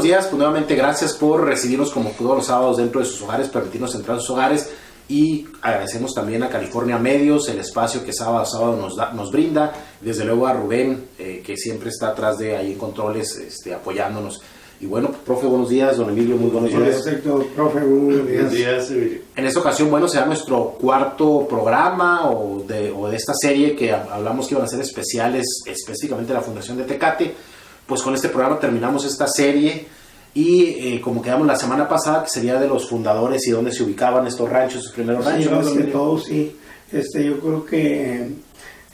días, pues nuevamente gracias por recibirnos como todos los sábados dentro de sus hogares, permitirnos entrar a sus hogares, y agradecemos también a California Medios el espacio que sábado a sábado nos brinda, desde luego a Rubén, que siempre está atrás de ahí en controles, apoyándonos. Y bueno, profe, buenos días. Don Emilio, muy buenos días. Perfecto, profe, buenos días. Buenos días, Emilio. En esta ocasión, bueno, será nuestro cuarto programa o de esta serie que hablamos que iban a ser especiales, específicamente de la Fundación de Tecate. Pues con este programa terminamos esta serie y como quedamos la semana pasada, que sería de los fundadores y dónde se ubicaban estos ranchos, sus primeros ranchos. Sí, más que todo, sí. Yo creo que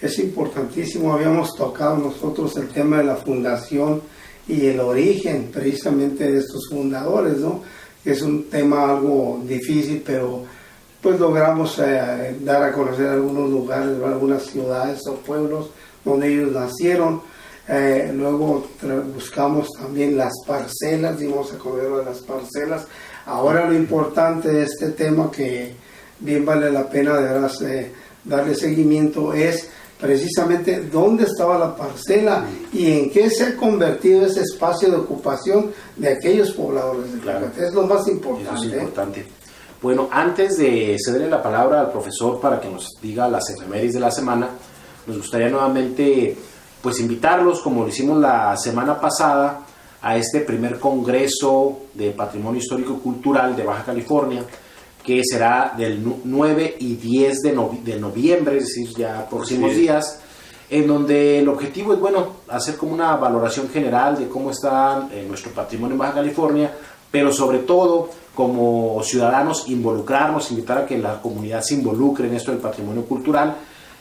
es importantísimo. Habíamos tocado nosotros el tema de la fundación y el origen precisamente de estos fundadores, ¿no? Es un tema algo difícil, pero pues logramos dar a conocer algunos lugares, algunas ciudades o pueblos donde ellos nacieron. Luego buscamos también las parcelas, dimos a conocer de las parcelas. Ahora lo importante de este tema, que bien vale la pena de veras darle seguimiento, es precisamente dónde estaba la parcela y en qué se ha convertido ese espacio de ocupación de aquellos pobladores de Tecate. Claro. Es lo más importante. Eso es importante. Bueno, antes de cederle la palabra al profesor para que nos diga las efemérides de la semana, nos gustaría nuevamente pues invitarlos, como lo hicimos la semana pasada, a este primer Congreso de Patrimonio Histórico y Cultural de Baja California, que será del 9 y 10 de noviembre, es decir, ya próximos días, en donde el objetivo es, bueno, hacer como una valoración general de cómo está nuestro patrimonio en Baja California, pero sobre todo, como ciudadanos, involucrarnos, invitar a que la comunidad se involucre en esto del patrimonio cultural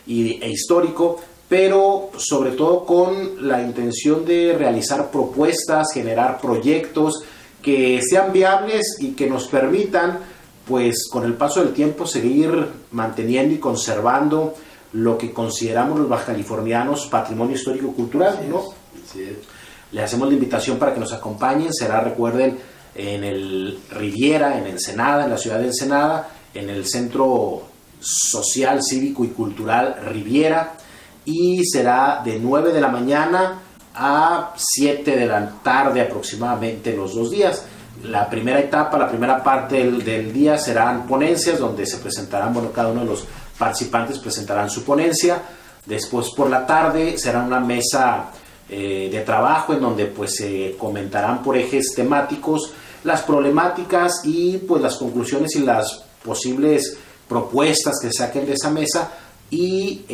e histórico, pero sobre todo con la intención de realizar propuestas, generar proyectos que sean viables y que nos permitan, pues con el paso del tiempo, seguir manteniendo y conservando lo que consideramos los bajacalifornianos patrimonio histórico cultural, ¿no? Sí. Le hacemos la invitación para que nos acompañen. Será, recuerden, en el Riviera, en Ensenada, en la ciudad de Ensenada, en el Centro Social, Cívico y Cultural Riviera, y será de 9 de la mañana a 7 de la tarde aproximadamente los 2 días. La primera etapa, la primera parte del día serán ponencias donde se presentarán, bueno, cada uno de los participantes presentarán su ponencia. Después por la tarde será una mesa de trabajo en donde pues se comentarán por ejes temáticos las problemáticas y pues las conclusiones y las posibles propuestas que saquen de esa mesa, y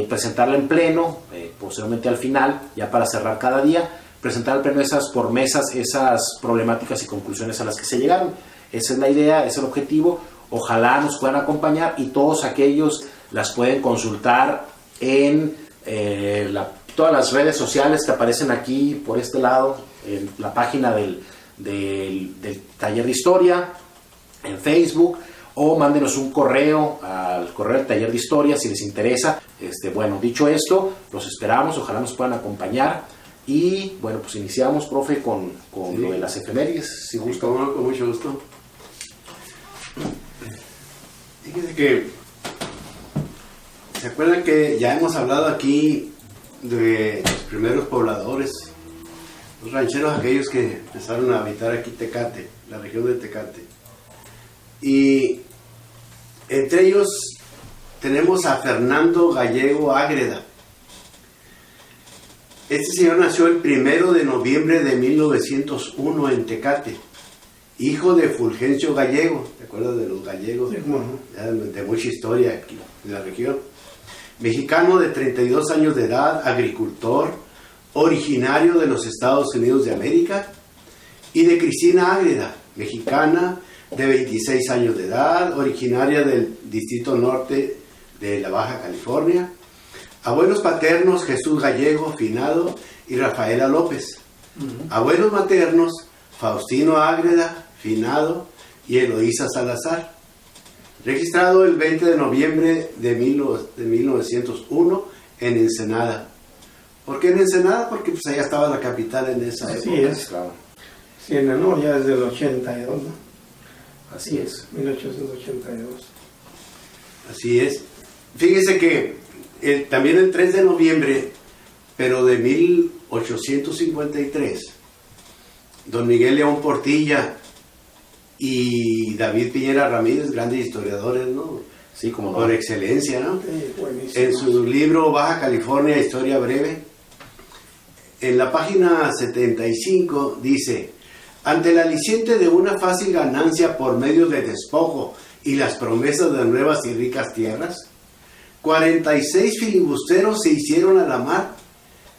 presentarla en pleno, posteriormente al final, ya para cerrar cada día, presentar al pleno por mesas esas problemáticas y conclusiones a las que se llegaron. Esa es la idea, ese es el objetivo. Ojalá nos puedan acompañar, y todos aquellos las pueden consultar en todas las redes sociales que aparecen aquí por este lado, en la página del Taller de Historia, en Facebook, o mándenos un correo al correo del Taller de Historia si les interesa. Bueno, dicho esto, los esperamos, ojalá nos puedan acompañar. Y bueno, pues iniciamos, profe, con lo de las efemérides, si gusta. Con mucho gusto. Fíjense que se acuerdan que ya hemos hablado aquí de los primeros pobladores, los rancheros, aquellos que empezaron a habitar aquí Tecate, la región de Tecate. Y entre ellos tenemos a Fernando Gallego Ágreda. Este señor nació el 1 de noviembre de 1901 en Tecate, hijo de Fulgencio Gallego. ¿Te acuerdas de los gallegos? Sí, de mucha historia aquí en la región. Mexicano de 32 años de edad, agricultor, originario de los Estados Unidos de América, y de Cristina Ágreda, mexicana de 26 años de edad, originaria del Distrito Norte de la Baja California. Abuelos paternos, Jesús Gallego, finado, y Rafaela López. Abuelos maternos, Faustino Ágreda, finado, y Eloísa Salazar. Registrado el 20 de noviembre de 1901 en Ensenada. ¿Por qué en Ensenada? Porque pues allá estaba la capital en esa época. Así es, claro. Sí, no, ya desde el 82, ¿no? Así es. 1882. Así es. Fíjese que también el 3 de noviembre, pero de 1853, don Miguel León Portilla y David Piñera Ramírez, grandes historiadores, ¿no? Sí, como no. Por excelencia, ¿no? Sí, buenísimo. En su libro Baja California, Historia Breve, en la página 75 dice: ante el aliciente de una fácil ganancia por medio de despojo y las promesas de nuevas y ricas tierras, 46 filibusteros se hicieron a la mar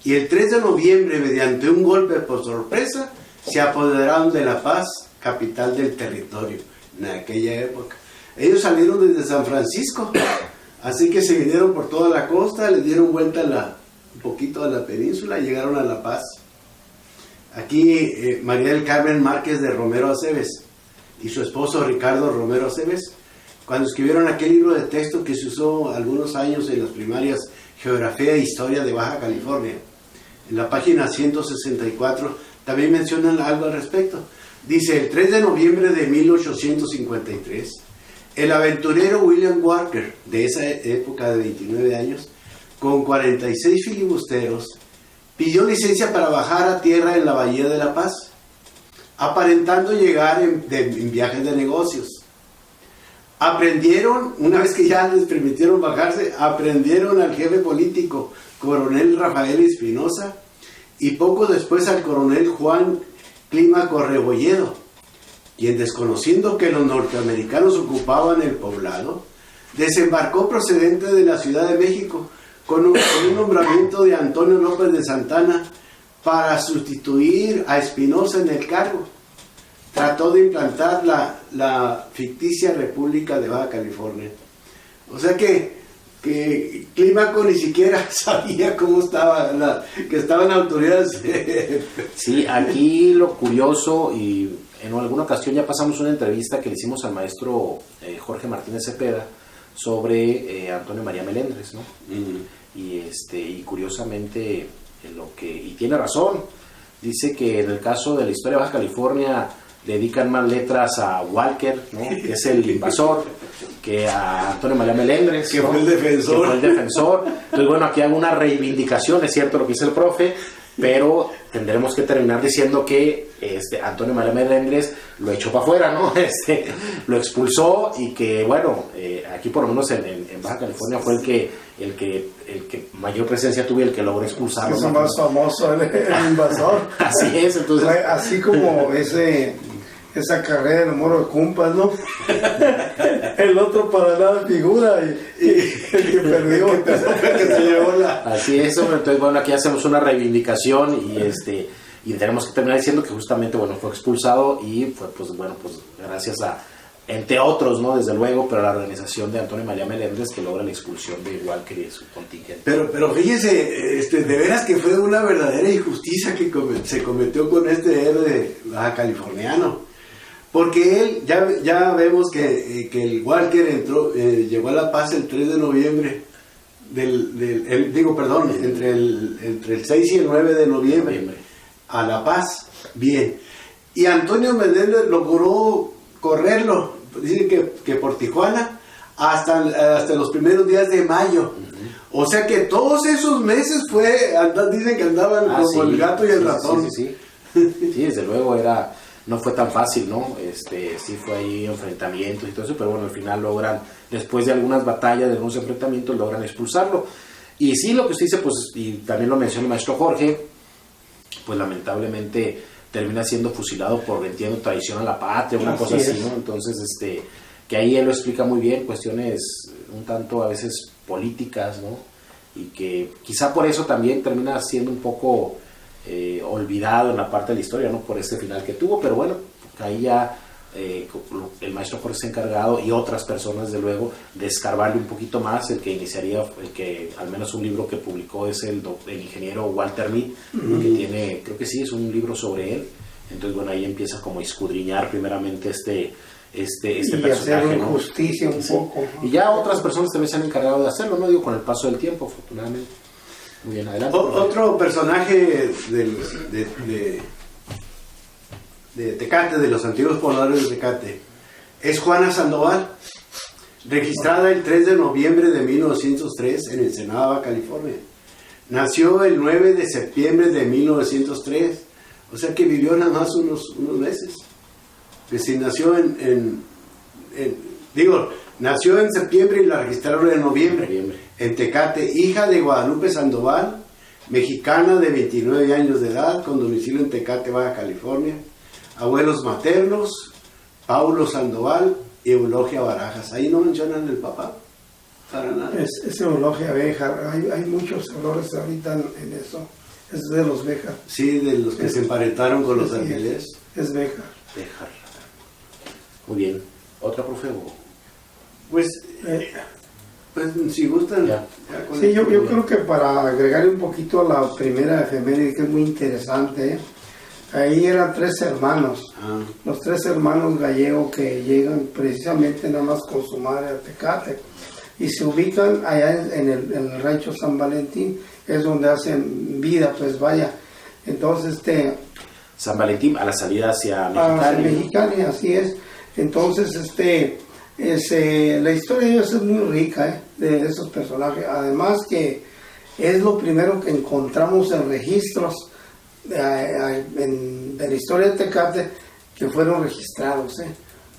y el 3 de noviembre, mediante un golpe por sorpresa, se apoderaron de La Paz, capital del territorio en aquella época. Ellos salieron desde San Francisco, así que se vinieron por toda la costa, le dieron vuelta un poquito a la península y llegaron a La Paz. Aquí María del Carmen Márquez de Romero Aceves y su esposo Ricardo Romero Aceves, cuando escribieron aquel libro de texto que se usó algunos años en las primarias, Geografía e Historia de Baja California, en la página 164 también mencionan algo al respecto. Dice: el 3 de noviembre de 1853, el aventurero William Walker, de esa época de 29 años, con 46 filibusteros, pidió licencia para bajar a tierra en la Bahía de La Paz, aparentando llegar en viajes de negocios. Aprendieron, una vez que ya les permitieron bajarse, aprendieron al jefe político, coronel Rafael Espinosa, y poco después al coronel Juan Clímaco Rebolledo, quien, desconociendo que los norteamericanos ocupaban el poblado, desembarcó procedente de la Ciudad de México con un nombramiento de Antonio López de Santana para sustituir a Espinosa en el cargo. Trató de implantar la ficticia República de Baja California. O sea que Clímaco ni siquiera sabía cómo estaba, que estaban autoridades. Sí, aquí lo curioso, y en alguna ocasión ya pasamos una entrevista que le hicimos al maestro Jorge Martínez Cepeda sobre Antonio María Melendres, ¿no? Y curiosamente, y tiene razón, dice que en el caso de la historia de Baja California dedican más letras a Walker, ¿no?, que es el invasor, que a Antonio María Melendres, que ¿no?, fue el defensor. que fue el defensor. Entonces, bueno, aquí hago una reivindicación, es cierto lo que dice el profe, pero tendremos que terminar diciendo que Antonio María Melendres lo echó para afuera, ¿no? Lo expulsó, y que, bueno, aquí por lo menos en Baja California fue el que mayor presencia tuvo y el que logró expulsarlo. Es el más famoso, el invasor. Así es, entonces. Así como esa carrera de Moro de Cumpas, ¿no? El otro para nada figura y el que perdió, que se llevó Así es, hombre. Entonces, bueno, aquí hacemos una reivindicación y tenemos que terminar diciendo que justamente, bueno, fue expulsado y fue, pues gracias a, entre otros, ¿no?, desde luego, pero a la organización de Antonio María Melendres, que logra la expulsión de Walker y de su contingente. Pero fíjese, de veras que fue una verdadera injusticia que se cometió con este héroe baja californiano. Porque él, ya vemos que el Walker llegó a La Paz el 3 de noviembre, entre el 6 y el 9 de noviembre, a La Paz, bien. Y Antonio Melendres logró correrlo, dicen que por Tijuana, hasta los primeros días de mayo. O sea que todos esos meses dicen que andaban como el gato y el ratón. Sí, desde luego no fue tan fácil, ¿no? Sí fue ahí enfrentamientos y todo eso, pero bueno, al final logran, después de algunas batallas, de algunos enfrentamientos, logran expulsarlo. Y sí, lo que usted dice, pues, y también lo menciona el maestro Jorge, pues lamentablemente termina siendo fusilado por, entiendo, traición a la patria, una cosa así, ¿no? Entonces, que ahí él lo explica muy bien, cuestiones un tanto a veces políticas, ¿no? Y que quizá por eso también termina siendo un poco olvidado en la parte de la historia, ¿no?, por este final que tuvo, pero bueno, ahí ya el maestro Jorge se ha encargado, y otras personas, de luego, de escarbarle un poquito más. El que al menos un libro que publicó es el ingeniero Walter Mead, que tiene, creo que sí, es un libro sobre él. Entonces, bueno, ahí empieza como a escudriñar primeramente este personaje, hacer ¿no? justicia un poco. Y ya otras personas también se han encargado de hacerlo, ¿no? Digo, con el paso del tiempo, afortunadamente. Muy bien, adelante. Otro personaje de Tecate, de los antiguos pobladores de Tecate, es Juana Sandoval, registrada el 3 de noviembre de 1903 en Ensenada, California. Nació el 9 de septiembre de 1903, O sea que vivió nada más unos meses. Que si nació nació en septiembre y la registraron en noviembre. En Tecate, hija de Guadalupe Sandoval, mexicana de 29 años de edad, con domicilio en Tecate, Baja California. Abuelos maternos, Paulo Sandoval y Eulogia Barajas. Ahí no mencionan el papá, para nada. Es Eulogia Béjar. Hay muchos errores ahorita en eso. Es de los Béjar. Sí, de los que se emparentaron con los ángeles. Es Béjar. Béjar. Muy bien. ¿Otra, profe? Pues si gustan. Sí, yo creo que para agregar un poquito a la primera efeméride, que es muy interesante, ahí eran 3 hermanos, los 3 hermanos gallegos que llegan precisamente nada más con su madre a Tecate y se ubican allá en el rancho San Valentín, es donde hacen vida, pues vaya. Entonces San Valentín a la salida hacia Mexicali. Mexicali, así es. Entonces la historia de ellos es muy rica, de esos personajes. Además que es lo primero que encontramos en registros de la historia de Tecate que fueron registrados,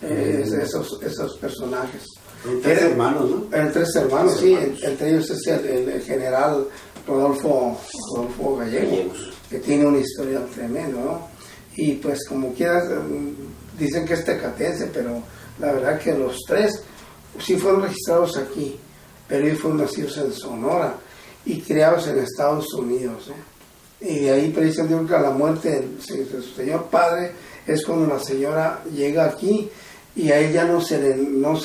esos personajes. Son 3 hermanos, ¿no? Eran 3 hermanos, sí. Entre ellos es el general Rodolfo Gallegos, que tiene una historia tremenda, ¿no? Y pues como quieras, dicen que es tecatense, pero la verdad que los 3 sí fueron registrados aquí, pero ellos fueron nacidos en Sonora y criados en Estados Unidos, Y de ahí precisamente a la muerte de su señor padre es cuando la señora llega aquí y a ella no se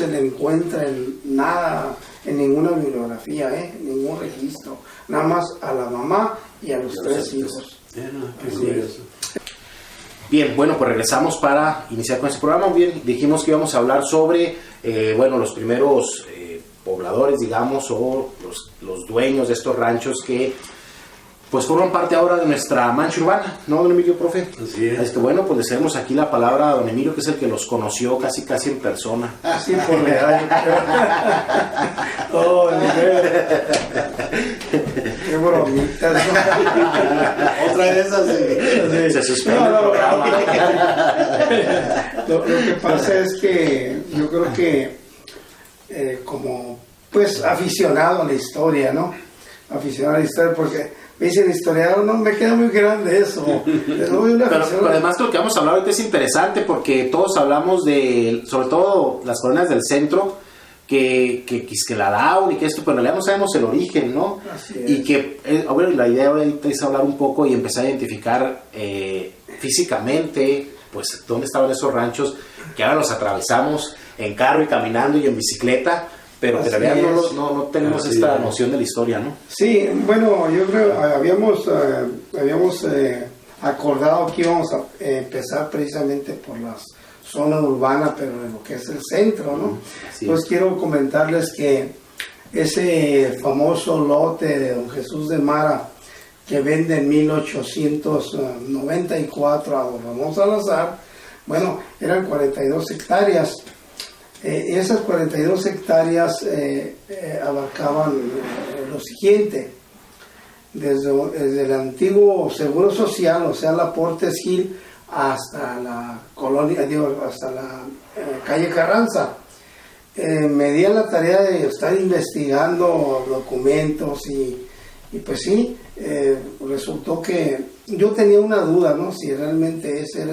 le encuentra nada, en ninguna bibliografía, ningún registro, nada más a la mamá y a los 3 hijos. Bien, bueno, pues regresamos para iniciar con este programa. Bien, dijimos que íbamos a hablar sobre, los primeros pobladores, digamos, o los dueños de estos ranchos que pues forman parte ahora de nuestra mancha urbana, ¿no, don Emilio, profe? Así es. Bueno, pues le cedemos aquí la palabra a don Emilio, que es el que los conoció casi en persona. Así por medalla. Oh, qué bromita. Otra de esas. Se suspende el programa. Lo que pasa es que yo creo que como pues aficionado a la historia, ¿no? Aficionado a la historia, porque me dicen historiador, no, me queda muy grande eso. Pero además lo que vamos a hablar ahorita es interesante porque todos hablamos de, sobre todo las colonias del centro, que la Daun y que esto, pero en realidad no sabemos el origen, ¿no? Y que, la idea ahorita es hablar un poco y empezar a identificar físicamente, pues, dónde estaban esos ranchos, que ahora los atravesamos en carro y caminando y en bicicleta, pero en realidad no tenemos esta noción de la historia, ¿no? Sí, bueno, yo creo habíamos acordado que íbamos a empezar precisamente por las zonas urbanas, pero en lo que es el centro, ¿no? Entonces quiero comentarles que ese famoso lote de don Jesús de Mara que vende en 1894 a don Ramón Salazar, bueno, eran 42 hectáreas. Esas 42 hectáreas abarcaban lo siguiente: desde el antiguo Seguro Social, o sea, la Portes Gil, hasta la colonia, hasta la calle Carranza. Me di a la tarea de estar investigando documentos y pues sí, resultó que yo tenía una duda, ¿no? Si realmente ese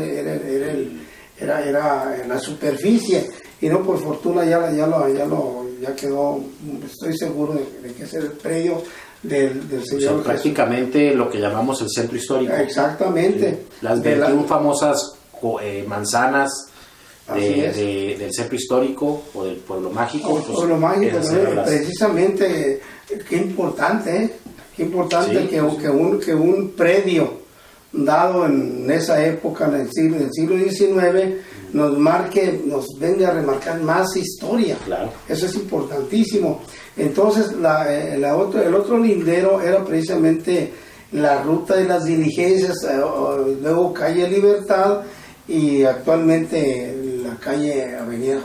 era la superficie. Y no, por fortuna ya quedó, estoy seguro de que ese es el predio del señor. O sea, prácticamente lo que llamamos el centro histórico. Exactamente. Sí. Las 21 famosas manzanas del centro histórico o del pueblo mágico. Pueblo mágico, precisamente, qué importante que un predio dado en esa época, en el siglo XIX, nos venga a remarcar más historia. Claro. Eso es importantísimo. Entonces el otro lindero era precisamente la ruta de las diligencias, luego calle Libertad y actualmente la calle Avenida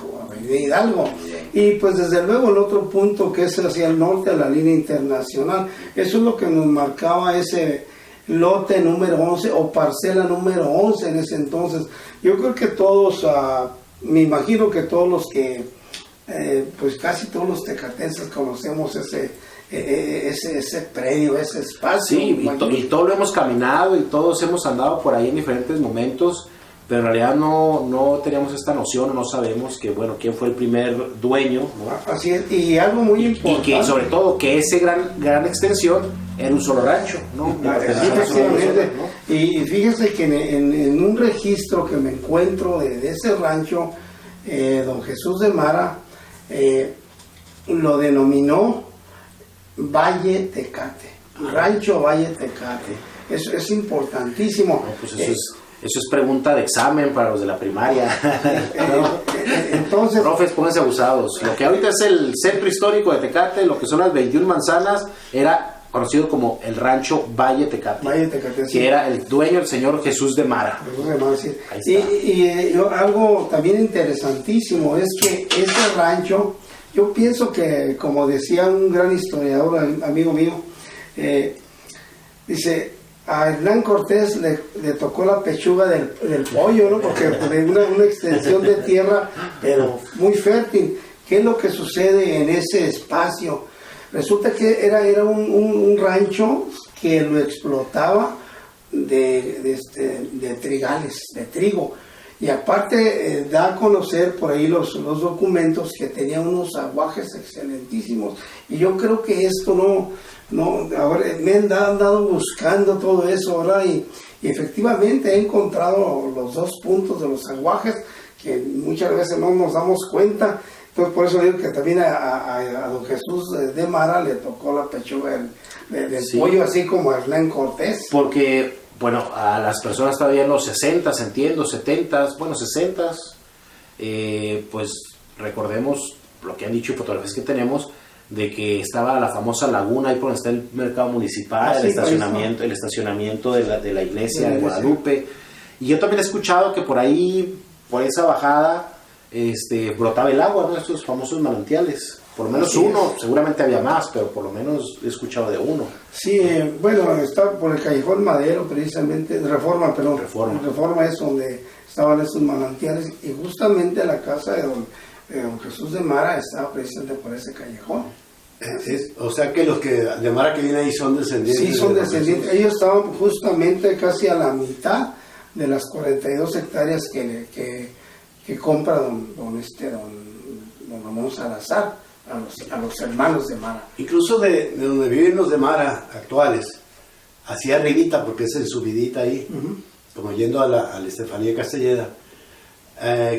Hidalgo. Y pues desde luego el otro punto que es hacia el norte, la línea internacional. Eso es lo que nos marcaba ese lote número 11 o parcela número 11 en ese entonces. Yo creo que todos, me imagino que todos los que, pues casi todos los tecatenses conocemos ese predio, ese espacio. Sí, y todos lo hemos caminado y todos hemos andado por ahí en diferentes momentos, pero en realidad no teníamos esta noción, no sabemos que, bueno, quién fue el primer dueño, ¿no? Así es, y algo muy importante. Y que sobre todo que ese gran extensión era un solo rancho, ¿no? Efectivamente. ¿No? Y fíjese que en un registro que me encuentro de ese rancho, don Jesús de Mara lo denominó Valle Tecate, Rancho Valle Tecate. Eso es importantísimo. No, pues eso es pregunta de examen para los de la primaria. Entonces, profes, pónganse abusados. Lo que ahorita es el centro histórico de Tecate, lo que son las 21 manzanas, era conocido como el rancho Valle Tecate. Valle Tecate, sí. Que era el dueño, el señor Jesús de Mara. Sí. Y algo también interesantísimo es que ese rancho, yo pienso que, como decía un gran historiador, amigo mío, dice, a Hernán Cortés le tocó la pechuga del pollo, ¿no? Porque una extensión de tierra, pero muy fértil. ¿Qué es lo que sucede en ese espacio? Resulta que era un rancho que lo explotaba de trigales, de trigo. Y aparte da a conocer por ahí los documentos que tenía unos aguajes excelentísimos. Y yo creo que esto ahora me han andado buscando todo eso ahora y efectivamente he encontrado los 2 puntos de los aguajes que muchas veces no nos damos cuenta. Entonces por eso digo que también a don Jesús de Mara le tocó la pechuga del pollo, así como a Hernán Cortés. Porque, bueno, a las personas todavía en los 60s, entiendo, 70s, bueno, 60s, pues recordemos lo que han dicho y fotografías que tenemos, de que estaba la famosa laguna ahí por donde está el mercado municipal, el estacionamiento de la iglesia de Guadalupe. Y yo también he escuchado que por ahí, por esa bajada, brotaba el agua, ¿no? Estos famosos manantiales. Por lo menos uno, seguramente había más, pero por lo menos he escuchado de uno. Sí, bueno, está por el Callejón Madero, precisamente, Reforma es donde estaban esos manantiales, y justamente la casa de don Jesús de Mara estaba precisamente por ese callejón. O sea que los que de Mara que vienen ahí son descendientes. Sí, son descendientes. Ellos estaban justamente casi a la mitad de las 42 hectáreas que compra don Ramón Salazar a los hermanos de Mara. Incluso de donde viven los de Mara actuales, hacia arribita, porque es en subidita ahí, como yendo a la Estefanía Castelleda,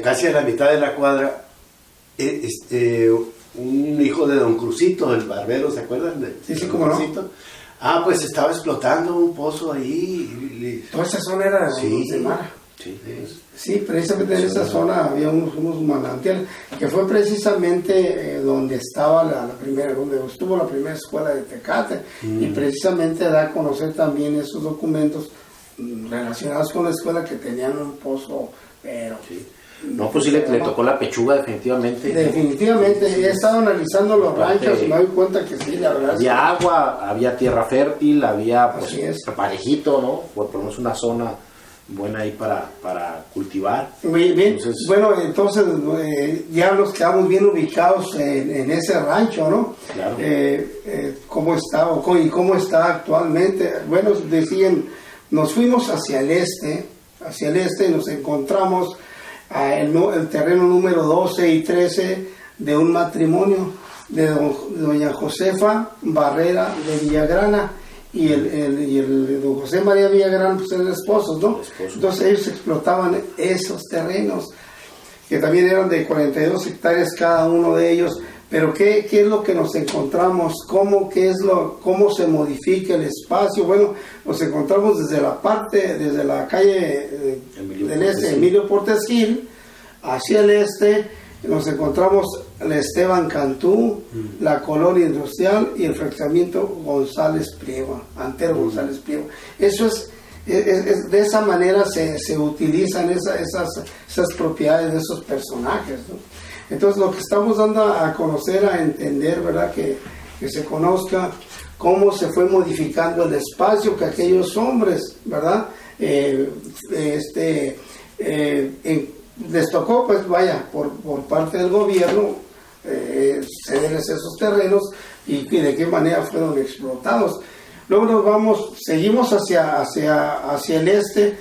casi a la mitad de la cuadra, un hijo de don Crucito, el barbero, ¿se acuerdan? Sí, como no. Pues estaba explotando un pozo ahí. Toda esa zona era de Mara. Sí, precisamente en esa zona había unos manantiales, que fue precisamente donde estaba donde estuvo la primera escuela de Tecate, y precisamente da a conocer también esos documentos relacionados con la escuela que tenían un pozo, pero... Sí. No, pues sí le tocó la pechuga definitivamente. Definitivamente, he estado analizando los ranchos y me doy cuenta que sí, la verdad. Había agua, había tierra fértil, había pues parejito, ¿no? Por lo menos una zona buena ahí para cultivar. Muy bien. Entonces ya nos quedamos bien ubicados en ese rancho, ¿no? Claro. ¿Cómo está actualmente? Bueno, decían, nos fuimos hacia el este y nos encontramos el terreno número 12 y 13 de un matrimonio de doña Josefa Barrera de Villagrana y el don José María Villagrán, pues eran esposos, ¿no? Entonces ellos explotaban esos terrenos, que también eran de 42 hectáreas cada uno de ellos. Pero ¿qué es lo que nos encontramos? ¿Cómo se modifica el espacio? Bueno, nos encontramos desde la calle del este, Emilio Portes Gil, hacia el este, nos encontramos la Esteban Cantú, la Colonia Industrial y el fraccionamiento González Priego, Antero González Priego. Eso es de esa manera se utilizan esas propiedades de esos personajes, ¿no? Entonces lo que estamos dando a conocer, a entender, ¿verdad? Que se conozca, cómo se fue modificando el espacio que aquellos hombres, ¿verdad? Les tocó, pues vaya, por parte del gobierno, cederles esos terrenos y de qué manera fueron explotados. Luego seguimos hacia el este.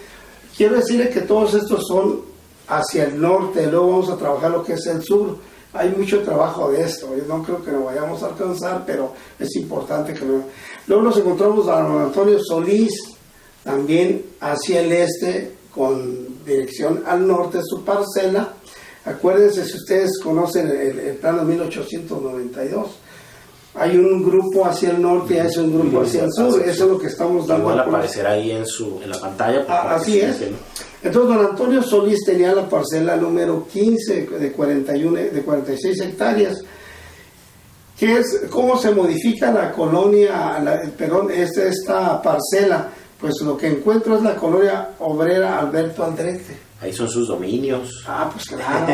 Quiero decirle que todos estos son hacia el norte, luego vamos a trabajar lo que es el sur. Hay mucho trabajo de esto, yo no creo que lo vayamos a alcanzar, pero es importante que lo... Luego nos encontramos a don Antonio Solís, también hacia el este, con dirección al norte, su parcela. Acuérdense, si ustedes conocen el plano de 1892, hay un grupo hacia el norte y hay un grupo hacia el sur. Eso es lo que estamos dando. Igual aparecerá ahí en la pantalla. Así es. Entonces, don Antonio Solís tenía la parcela número 15 de 46 hectáreas. ¿Cómo se modifica la colonia, esta parcela? Pues lo que encuentro es la colonia obrera Alberto Aldrete. Ahí son sus dominios. Pues claro.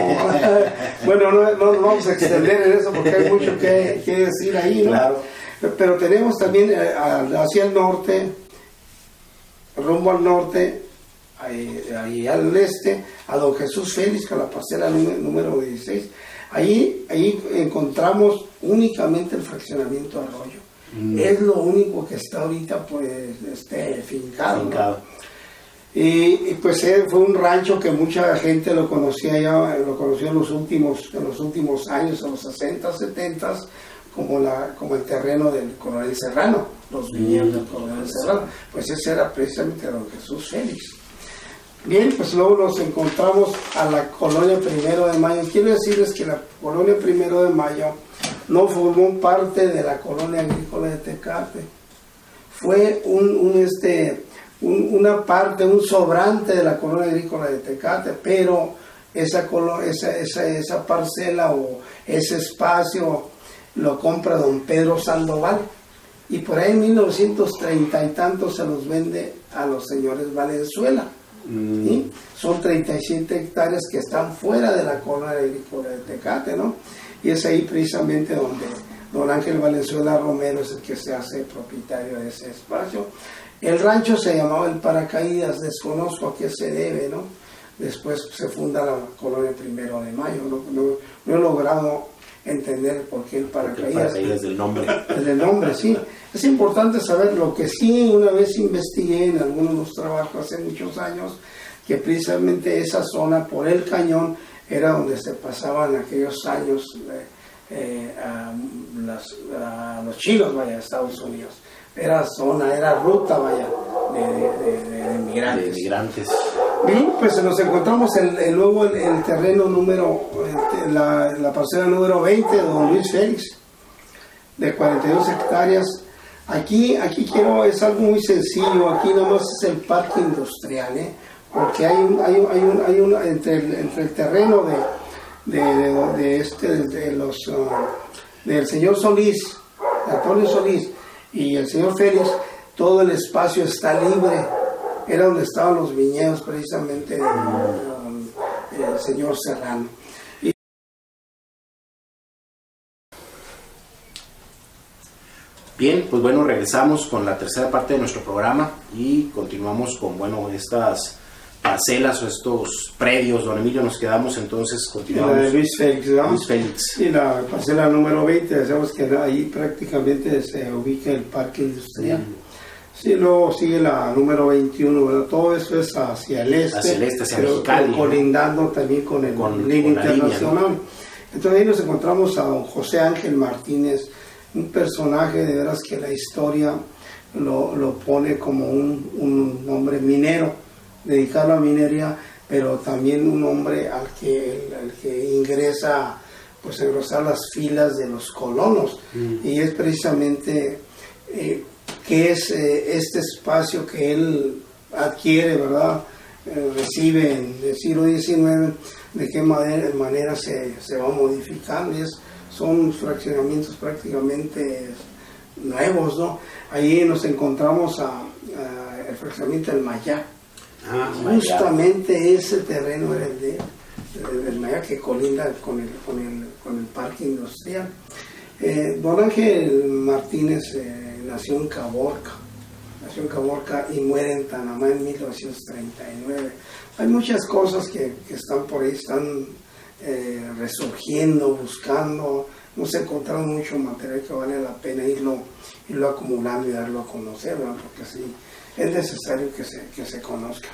Bueno, no nos vamos a extender en eso porque hay mucho que decir ahí, ¿no? Claro. Pero tenemos también hacia el norte, rumbo al norte, ahí al este, a don Jesús Félix, con la parcela número 16. Ahí encontramos únicamente el fraccionamiento Arroyo. Es lo único que está ahorita pues fincado. ¿No? Y pues fue un rancho que mucha gente lo conoció en los últimos años, en los 60, 70, como el terreno del Coronel Serrano, los viñedos del Coronel Serrano. Pues ese era precisamente don Jesús Félix. Bien, pues luego nos encontramos a la colonia Primero de Mayo. Quiero decirles que la colonia Primero de Mayo no formó parte de la colonia agrícola de Tecate. Fue una parte, un sobrante de la colonia agrícola de Tecate, pero esa parcela o ese espacio lo compra don Pedro Sandoval y por ahí en 1930 y tantos se los vende a los señores Valenzuela. ¿Sí? Son 37 hectáreas que están fuera de la colonia agrícola de Tecate, ¿no? Y es ahí precisamente donde don Ángel Valenzuela Romero es el que se hace propietario de ese espacio. El rancho se llamaba El Paracaídas, desconozco a qué se debe, ¿no? Después se funda la colonia Primero de Mayo, no he logrado entender por qué El Paracaídas. El Paracaídas del nombre. Del nombre, sí. Es importante saber lo que sí una vez investigué en algunos de los trabajos hace muchos años, que precisamente esa zona por el cañón era donde se pasaban aquellos años a los chinos, vaya, a Estados Unidos. Era ruta, vaya, de migrantes. Bien, pues nos encontramos luego el terreno la parcela número 20 de don Luis Félix, de 42 hectáreas. Aquí es algo muy sencillo, aquí nomás es el parque industrial, porque hay entre el terreno del señor Solís, de Antonio Solís, y el señor Félix, todo el espacio está libre. Era donde estaban los viñedos precisamente del señor Serrano. Bien, pues bueno, regresamos con la tercera parte de nuestro programa y continuamos con, estas parcelas o estos predios. Don Emilio, nos quedamos entonces, continuamos. La de Luis Félix, ¿no? Luis Félix. Y la parcela número 20, sabemos que ahí prácticamente se ubica el parque industrial. Sí, luego sigue la número 21, ¿verdad? Todo eso es hacia el este. Hacia el este, hacia pero Mexicali, colindando también con el línea internacional. Línea, ¿no? Entonces ahí nos encontramos a don José Ángel Martínez, un personaje de veras que la historia lo pone como un hombre minero, dedicado a la minería, pero también un hombre al que ingresa pues a engrosar las filas de los colonos. Y es precisamente que es este espacio que él adquiere, ¿verdad? Recibe en el siglo XIX, de qué manera se va modificando, y son fraccionamientos prácticamente nuevos, ¿no? Ahí nos encontramos el fraccionamiento del Mayá. Justamente ese terreno era el del Mayá, que colinda con el parque industrial. Don Ángel Martínez nació en Caborca y muere en Panamá en 1939. Hay muchas cosas que están por ahí, están resurgiendo, buscando. Hemos encontrado mucho material que vale la pena irlo acumulando y darlo a conocer, ¿verdad? Porque sí, es necesario que se conozca.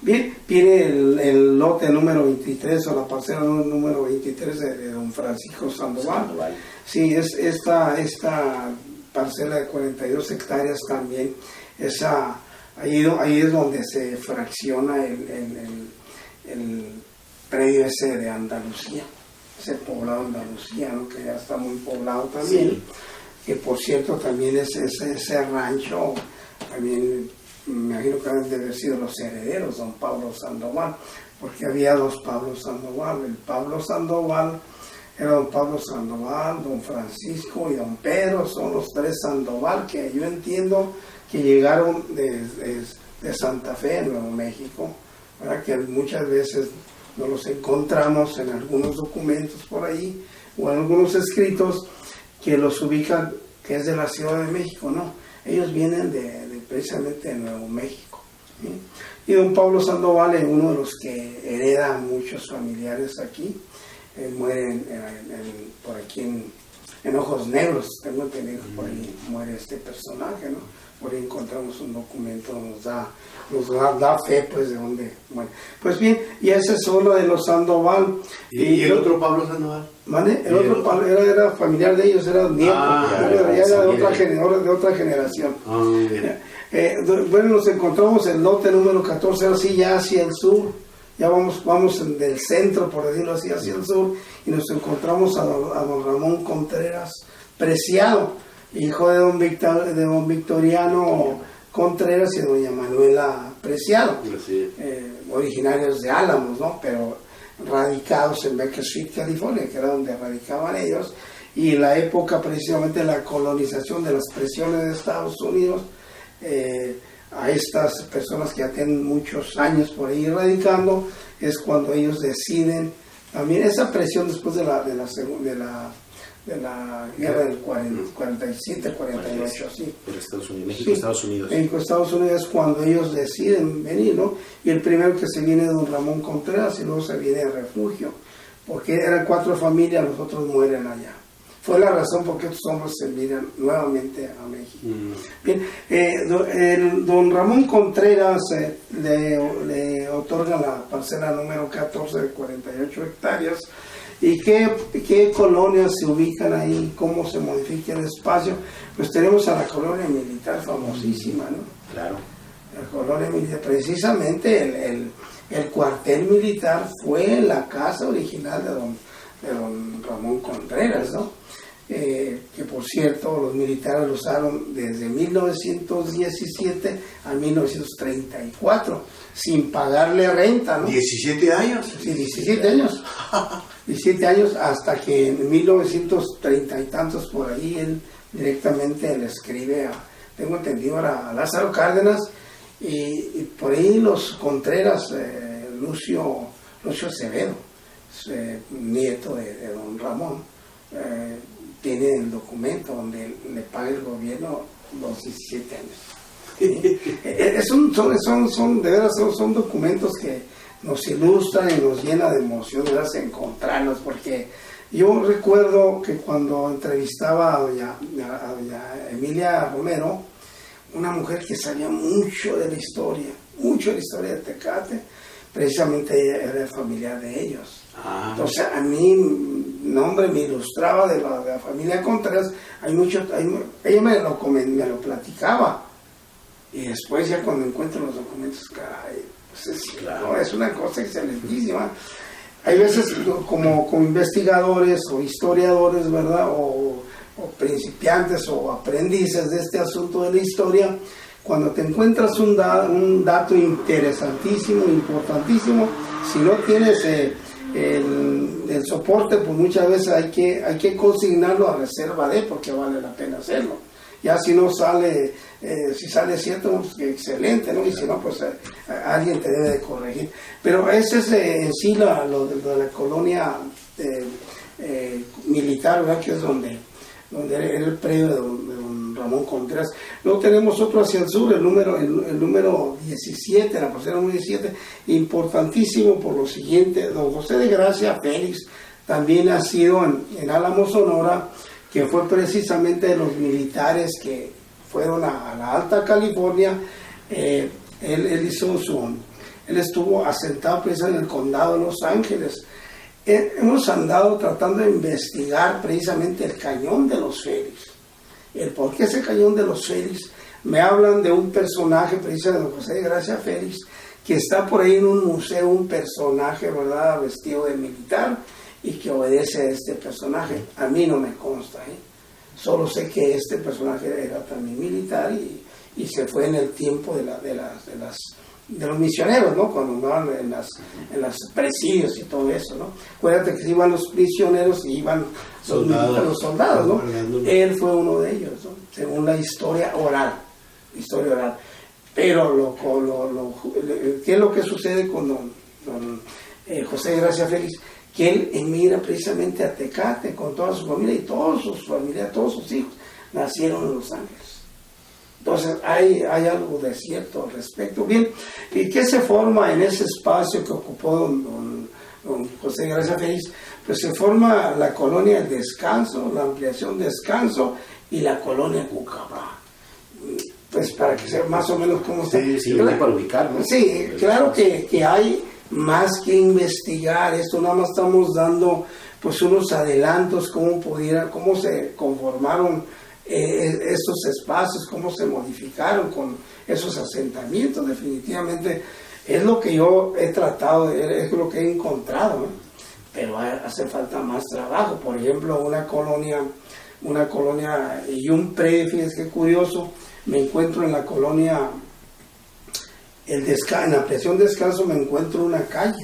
Bien, viene el lote número 23 o la parcela número 23 de don Francisco Sandoval. Sí, es esta parcela de 42 hectáreas también. Ahí es donde se fracciona el predio ese de Andalucía, ese poblado de Andalucía, ¿no? Que ya está muy poblado también. Sí. Que por cierto también ese rancho, también me imagino que deben de haber sido los herederos, don Pablo Sandoval, porque había dos Pablo Sandoval. El Pablo Sandoval era don Pablo Sandoval, don Francisco y don Pedro, son los tres Sandoval que yo entiendo que llegaron de Santa Fe, en Nuevo México, ¿verdad? Que muchas veces nos los encontramos en algunos documentos por ahí o en algunos escritos que los ubican, que es de la Ciudad de México, ¿no? Ellos vienen precisamente de Nuevo México, ¿sí? Y don Pablo Sandoval es uno de los que hereda a muchos familiares aquí. Muere por aquí en Ojos Negros, tengo entendido que por ahí muere este personaje, ¿no? Por ahí encontramos un documento, nos da fe pues de dónde muere. Pues bien, y ese es uno de los Sandoval. ¿Y el otro Pablo Sandoval? ¿Vale? El otro Pablo era familiar de ellos, era nieto, era de otra generación. Bueno, nos encontramos en el lote número 14, así ya hacia el sur. Ya vamos del centro, por decirlo así, hacia el sur, y nos encontramos a don Ramón Contreras Preciado, hijo de don Victoriano Contreras y doña Manuela Preciado, originarios de Álamos, ¿no? Pero radicados en Bakersfield, California, que era donde radicaban ellos, y en la época precisamente de la colonización de las presiones de Estados Unidos, a estas personas que ya tienen muchos años por ahí radicando, es cuando ellos deciden también esa presión después de la guerra del 47, 48, sí. Pero Estados Unidos, México, sí. Estados Unidos. México, Estados Unidos es cuando ellos deciden venir, ¿no? Y el primero que se viene es don Ramón Contreras y luego se viene de Refugio, porque eran 4 familias, los otros mueren allá. Fue la razón por qué estos hombres se miran nuevamente a México. Bien, don Ramón Contreras le otorga la parcela número 14 de 48 hectáreas. ¿Y qué colonias se ubican ahí? ¿Cómo se modifica el espacio? Pues tenemos a la colonia militar famosísima, ¿no? Claro. La colonia militar, precisamente el cuartel militar fue la casa original de don Ramón Contreras, ¿no? Que por cierto los militares lo usaron desde 1917 a 1934 sin pagarle renta, ¿no? 17 años. Sí, 17 años. 17 años hasta que en 1930 y tantos por ahí él directamente le escribe tengo entendido a Lázaro Cárdenas y por ahí los Contreras, Lucio Acevedo, nieto de don Ramón, tiene el documento donde le paga el gobierno los 17 años. Son documentos que nos ilustran y nos llena de emoción de encontrarlos, porque yo recuerdo que cuando entrevistaba a doña Emilia Romero, una mujer que sabía mucho de la historia de Tecate, precisamente ella era familiar de ellos. Entonces a mí, me ilustraba de la familia Contreras. Ella me lo platicaba, y después ya cuando encuentro los documentos, caray, pues es una cosa excelentísima. Hay veces como investigadores o historiadores, ¿verdad? O principiantes o aprendices de este asunto de la historia, cuando te encuentras un dato interesantísimo, importantísimo, si no tienes el soporte, pues muchas veces hay que consignarlo a reserva porque vale la pena hacerlo. Ya si no sale, si sale cierto, pues excelente, ¿no? Y si no, pues alguien te debe de corregir. Pero ese es en sí lo de la colonia militar, ¿verdad? Que es donde donde era el predio de don Ramón Contreras. Luego tenemos otro hacia el sur, el número 17, la parcela número 17, importantísimo por lo siguiente. Don José de Gracia Félix también nacido en Álamo, Sonora, que fue precisamente de los militares que fueron a la Alta California. Él estuvo asentado precisamente en el condado de Los Ángeles. Hemos andado tratando de investigar precisamente el cañón de los Félix. El por qué ese cañón de los Félix. Me hablan de un personaje precisamente de don José de Gracia Félix, que está por ahí en un museo, un personaje, ¿verdad?, vestido de militar, y que obedece a este personaje. A mí no me consta, solo sé que este personaje era también militar y se fue en el tiempo de los misioneros, ¿no? Cuando andaban en las presidios y todo eso, ¿no? Acuérdate que iban los prisioneros y iban los soldados, ¿no? Él fue uno de ellos, ¿no? Según la historia oral. Pero ¿qué es lo que sucede con don José de Gracia Félix? Que él emigra precisamente a Tecate con toda su familia, y todos sus hijos nacieron en Los Ángeles. Entonces hay algo de cierto al respecto. Bien, ¿y qué se forma en ese espacio que ocupó don José de Gracia Félix? Pues se forma la colonia El Descanso, la ampliación Descanso y la colonia Cucabá. Pues para que sea más o menos cómo está. Sí, para ubicar, ¿no? Sí, claro que hay más que investigar. Esto nada más estamos dando pues unos adelantos, cómo se conformaron estos espacios, cómo se modificaron con esos asentamientos. Definitivamente es lo que yo he tratado, es lo que he encontrado, ¿no? Pero hace falta más trabajo. Por ejemplo, una colonia y un predio, fíjense qué curioso, me encuentro en la colonia en la ampliación Descanso, me encuentro una calle,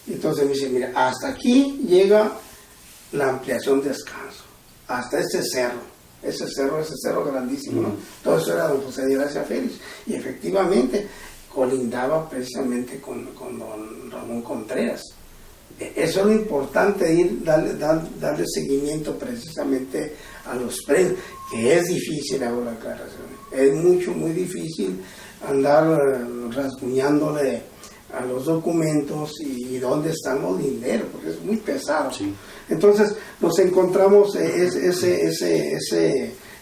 y entonces me dice, mira, hasta aquí llega la ampliación Descanso, hasta ese cerro grandísimo, ¿no? Todo eso era don José de Gracia Félix, y efectivamente colindaba precisamente con don Ramón Contreras. Eso es lo importante, darle seguimiento precisamente a los predios, que es difícil, hago la aclaración. Es muy difícil andar rasguñándole a los documentos y dónde están los dineros, porque es muy pesado. Sí. Entonces nos encontramos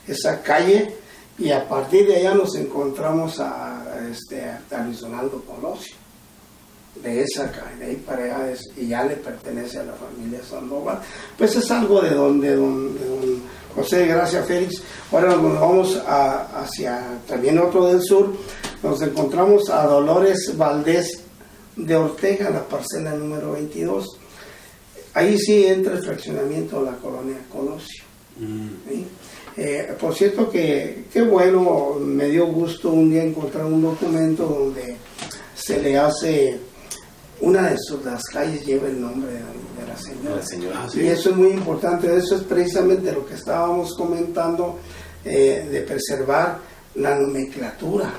esa calle, y a partir de allá nos encontramos a Luis Donaldo Colosio. De esa calle, de ahí para allá, y ya le pertenece a la familia Sandoval. Pues es algo de don José de Gracia Félix. Ahora nos vamos hacia también otro del sur. Nos encontramos a Dolores Valdés de Ortega, la parcela número 22. Ahí sí entra el fraccionamiento de la colonia Colosio. ¿Sí? Por cierto que qué bueno, me dio gusto un día encontrar un documento donde se le hace, una de las calles lleva el nombre de la señora. ¿Sí? Y eso es muy importante. Eso es precisamente lo que estábamos comentando, de preservar la nomenclatura,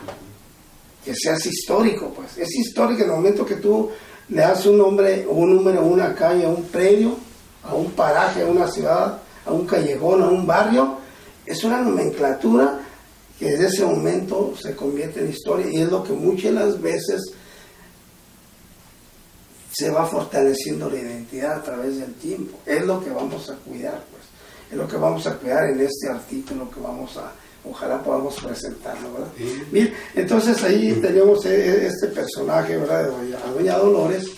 que seas histórico. Pues es histórico en el momento que tú le das un nombre o un número a una calle, a un predio, a un paraje, a una ciudad, a un callejón, a un barrio. Es una nomenclatura que desde ese momento se convierte en historia, y es lo que muchas de las veces se va fortaleciendo la identidad a través del tiempo. Es lo que vamos a cuidar, pues. Es lo que vamos a cuidar en este artículo que ojalá podamos presentarlo, ¿verdad? Sí. Bien, entonces ahí tenemos este personaje, ¿verdad?, de doña Dolores,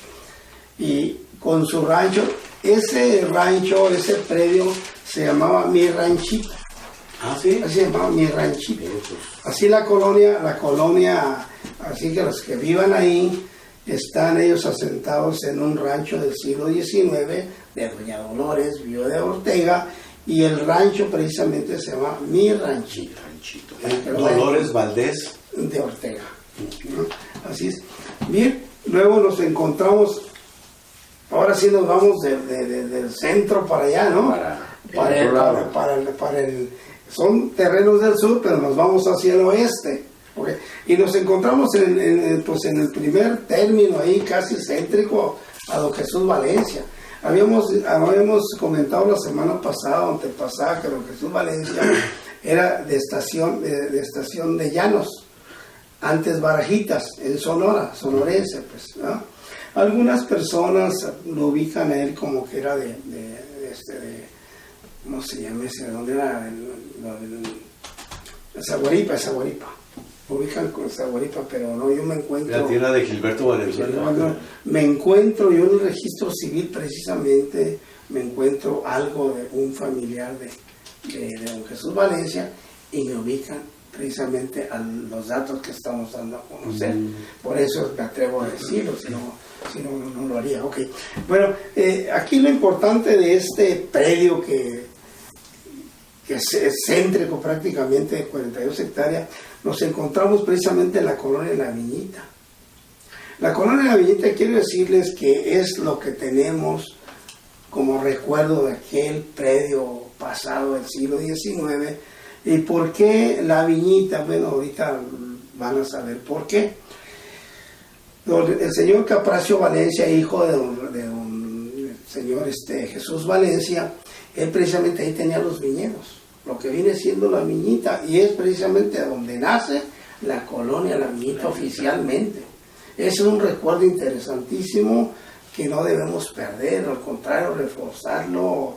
y con su rancho. Ese rancho, ese predio se llamaba Mi Ranchito. ¿Sí? Así se llamaba Mi Ranchito. Así la colonia, así que los que vivan ahí, están ellos asentados en un rancho del siglo XIX de doña Dolores Vío de Ortega, y el rancho precisamente se llama Mi Ranchito. Dolores Valdés de Ortega. Así es. Bien, luego nos encontramos, ahora sí nos vamos del centro para allá, ¿no? Son terrenos del sur, pero nos vamos hacia el oeste. Okay. Y nos encontramos en el primer término ahí, casi céntrico, a don Jesús Valencia. Habíamos comentado la semana pasada, antepasada, que don Jesús Valencia era de estación de Llanos, antes Barajitas, en Sonora, sonorense, pues, ¿no? Algunas personas lo ubican a él como que era de ¿cómo se llama ese? ¿Dónde era? Zaguaripa. Lo ubican con Zaguaripa, pero no, yo me encuentro... La tierra de Gilberto Valenzuela. Me encuentro, yo en el registro civil precisamente, me encuentro algo de un familiar de don Jesús Valencia y me ubican precisamente a los datos que estamos dando a conocer. Por eso me atrevo a decirlo, si no lo haría. Okay. Bueno, aquí lo importante de este predio que es céntrico prácticamente de 42 hectáreas, nos encontramos precisamente en la colonia de La Viñita. La colonia de La Viñita, quiero decirles que es lo que tenemos como recuerdo de aquel predio pasado del siglo XIX. ¿Y por qué La Viñita? Bueno, ahorita van a saber por qué. El señor Capracio Valencia, hijo de don señor Jesús Valencia, él precisamente ahí tenía los viñedos, lo que viene siendo La Viñita, y es precisamente donde nace la colonia La Viñita oficialmente. Es un recuerdo interesantísimo que no debemos perder, al contrario, reforzarlo,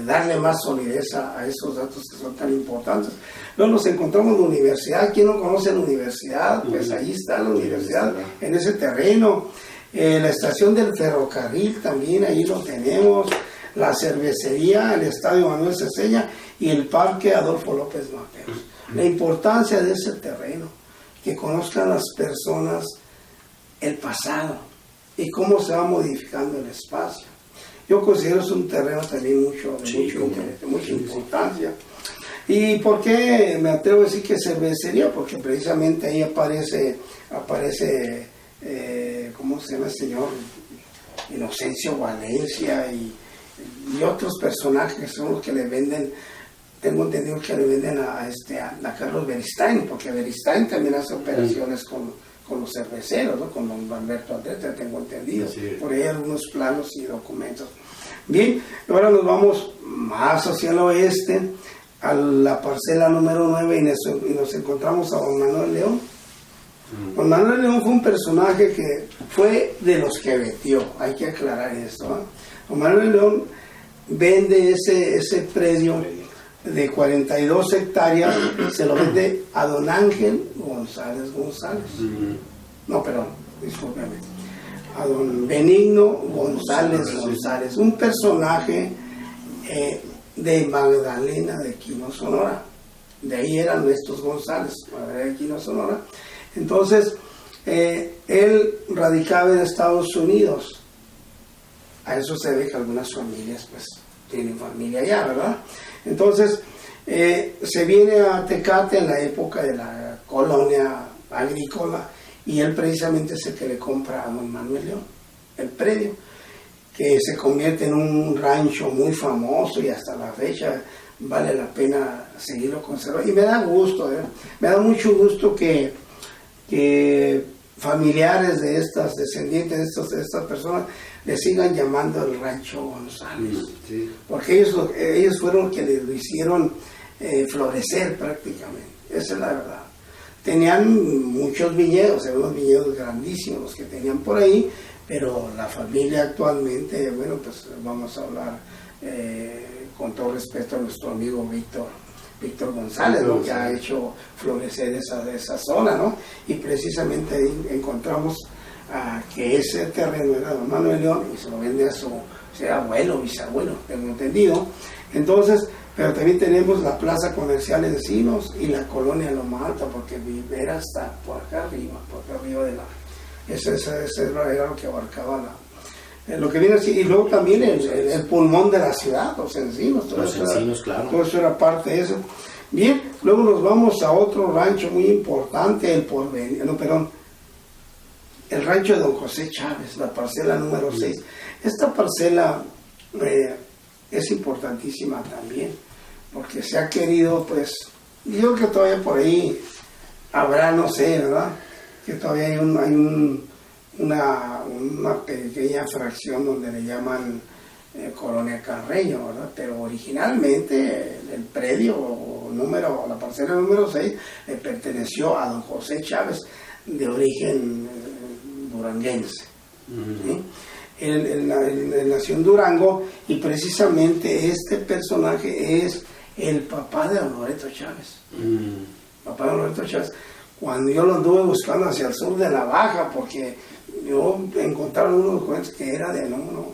darle más solidez a esos datos que son tan importantes. Luego nos encontramos en la universidad. ¿Quién no conoce la universidad? Pues ahí está la universidad, en ese terreno. La estación del ferrocarril también, ahí lo tenemos. La cervecería, el estadio Manuel Ceseña y el parque Adolfo López Mateos. La importancia de ese terreno, que conozcan las personas el pasado y cómo se va modificando el espacio. Yo considero es un terreno también de mucho interés, de mucha importancia. ¿Y por qué me atrevo a decir que cervecería? Porque precisamente ahí aparece ¿cómo se llama el señor? Inocencio Valencia y otros personajes que son los que le venden, tengo entendido que le venden a Carlos Beristain, porque Beristain también hace operaciones con los cerveceros, ¿no? Con don Alberto Andrete, tengo entendido, sí. Por ahí algunos planos y documentos. Bien, ahora nos vamos más hacia el oeste, a la parcela número 9, y nos encontramos a don Manuel León. Don Manuel León fue un personaje que fue de los que vendió, hay que aclarar esto, ¿no? Don Manuel León vende ese predio de 42 hectáreas, se lo vende a don Ángel González. No, perdón, discúlpeme. A don Benigno González, un personaje de Magdalena de Quino, Sonora. De ahí eran estos González, Magdalena de Quino, Sonora. Entonces, él radicaba en Estados Unidos. A eso se ve que algunas familias, pues, tienen familia allá, ¿verdad? Entonces, se viene a Tecate en la época de la colonia agrícola, y él precisamente es el que le compra a don Manuel León el predio, que se convierte en un rancho muy famoso y hasta la fecha vale la pena seguirlo conservando. Y me da gusto, me da mucho gusto que familiares de estas, descendientes de estas personas, le sigan llamando el Rancho González, sí. Porque ellos fueron los que le hicieron florecer prácticamente, esa es la verdad. Tenían muchos viñedos, eran unos viñedos grandísimos los que tenían por ahí, pero la familia actualmente, bueno, pues vamos a hablar con todo respeto a nuestro amigo Víctor González, ¿no? Que ha hecho florecer esa zona, ¿no? Y precisamente ahí encontramos que ese terreno era don Manuel León y se lo vende a su abuelo, bisabuelo, tengo entendido. Entonces, pero también tenemos la plaza comercial Encinos y la colonia Loma Alta, porque era hasta por acá arriba de la... Ese era lo que abarcaba lo que viene así, y luego también el pulmón de la ciudad, los Encinos, claro. Todo eso era parte de eso. Bien, luego nos vamos a otro rancho muy importante, el rancho de don José Chávez, la parcela número 6. Esta parcela es importantísima también, porque se ha querido, pues, yo creo que todavía por ahí habrá, no sé, ¿verdad? Que todavía hay una pequeña fracción donde le llaman Colonia Carreño, ¿verdad? Pero originalmente el predio la parcela número 6 le perteneció a don José Chávez, de origen duranguense. ¿Sí? Él nació en Durango, y precisamente este personaje es el papá de don Loreto Chávez. Papá de don Loreto Chávez. Cuando yo lo anduve buscando hacia el sur de la Baja, porque yo encontraba unos documentos que era de no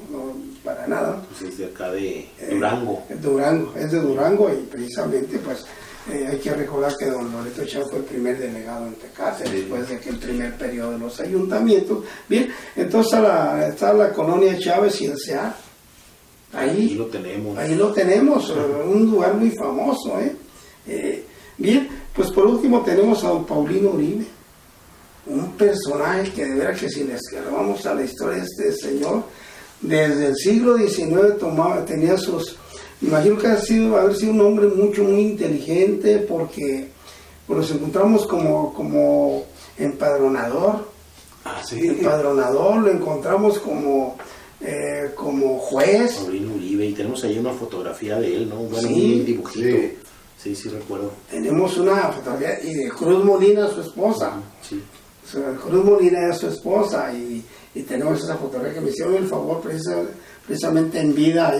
para nada. Pues es de acá de Durango. Durango, es de Durango, y precisamente pues hay que recordar que don Loreto Chávez fue el primer delegado en Tecate, sí, después de aquel primer periodo de los ayuntamientos. Bien, entonces está la colonia Chávez y el CEA. Ahí lo tenemos, un lugar muy famoso. Bien, pues por último tenemos a don Paulino Uribe, un personaje que de veras que si les vamos a la historia de este señor, desde el siglo XIX tenía sus... Imagino que haber sido un hombre muy inteligente, porque nos encontramos como empadronador. ¿Sí? Empadronador, lo encontramos como juez. Paulino Uribe, y tenemos ahí una fotografía de él, ¿no? Bueno, Sí, un dibujito. Sí, recuerdo. Tenemos una fotografía, y de Cruz Molina, su esposa. Sí. Cruz Molina es su esposa, y tenemos esa fotografía que me hicieron el favor precisamente en vida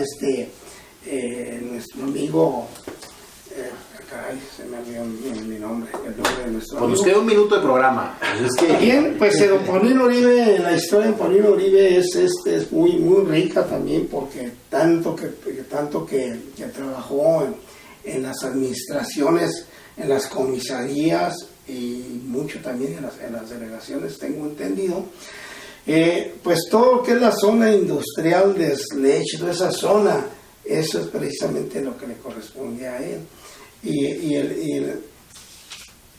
nuestro amigo, caray, se me olvidó el nombre de nuestro amigo. Nos queda un minuto de programa. Bien, pues don Paulino Uribe, la historia de Paulino Uribe es muy rica también, porque tanto que trabajó en las administraciones, en las comisarías, y mucho también en las delegaciones, tengo entendido. Pues todo lo que es la zona industrial de Slech, toda esa zona, eso es precisamente lo que le correspondía a él.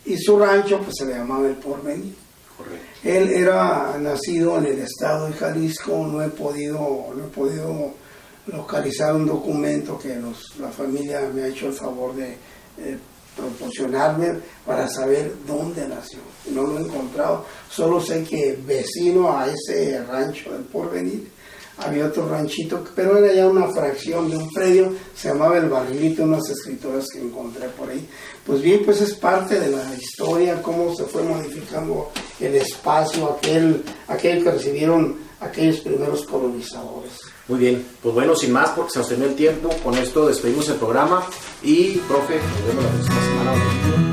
Y su rancho pues se le llamaba El Porvenir. Correcto. Él era nacido en el estado de Jalisco. No he podido localizar un documento que la familia me ha hecho el favor de proporcionarme para saber dónde nació. No lo he encontrado, solo sé que vecino a ese rancho del Porvenir había otro ranchito, pero era ya una fracción de un predio, se llamaba El Barrilito, unas escrituras que encontré por ahí. Pues bien, pues es parte de la historia, cómo se fue modificando el espacio aquel que recibieron aquellos primeros colonizadores. Muy bien, pues bueno, sin más, porque se nos terminó el tiempo, con esto despedimos el programa, y profe, nos vemos la próxima semana.